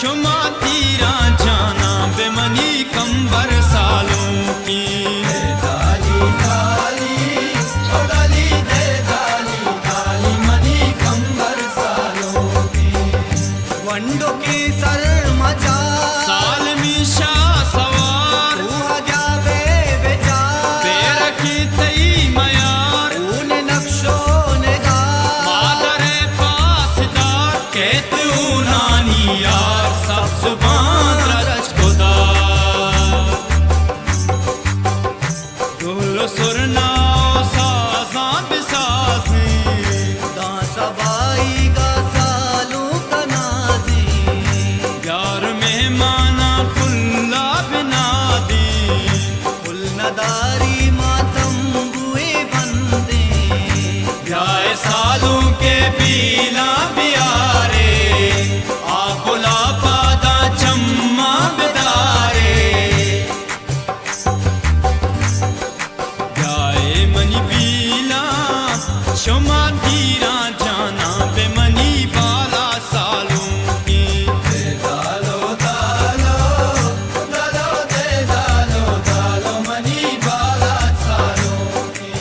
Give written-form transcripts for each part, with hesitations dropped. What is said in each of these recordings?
शुमा तीरा जाना बेमनी कंबर सालों की। वंडो के सर मचा साल मीशा सवार जावे बेचार पैर की तई मयार ऊन नक्शो निगार मादर पासदार कहते नानी यार सब सुबान रच खुदा ढोल सुरनाओ साजा बिसासे गा सबाई का सालों का नाजी यार मेहमाना कुल्ला बिना दी फुल नदारी मातम बुए बंदे जाए सालों के पीला बियारे आकुला पादा चम्मा बिदारे जाए मनी पीला शुमा तीरा जाना बेमनी बाला सालों की। मनी बाला सालों की।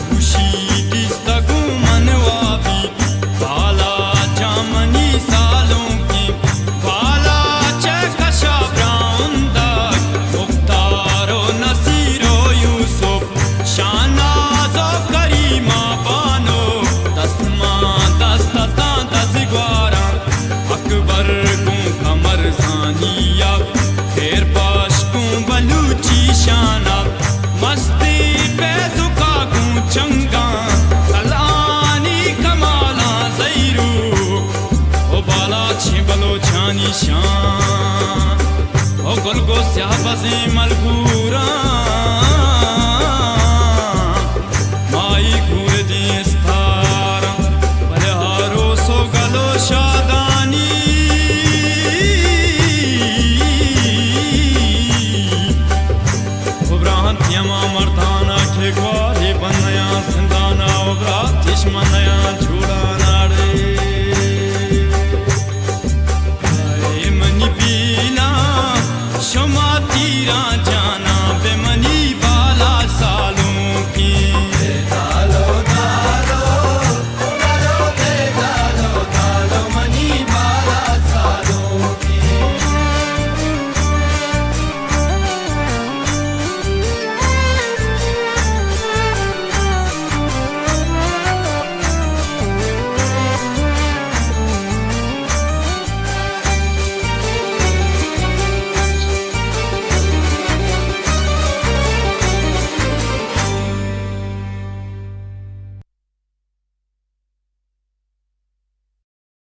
खुशी मनवाबी बाला जामनी सालों की। बाला चकशा ब्राउन दाग मुख्तारो नसीरो यूसुफ शानाजो करीमा बानो दस्मा दस्तता दसग्वारा अकबर को कमर जानिया खैर पाश को बलूची शाना मस्ती पे सुखा को चंगा कलानी कमाला जैरू ओ बाला छिबलो छानी शान ओ गुलगो स्याह बसे मलगूरा माई घूर दी स्थारा बलहारो सो गलो शादानी उब्राहन यमा मर्दाना के ग्वारे बनया जिंदाना उब्रा तिश्मनया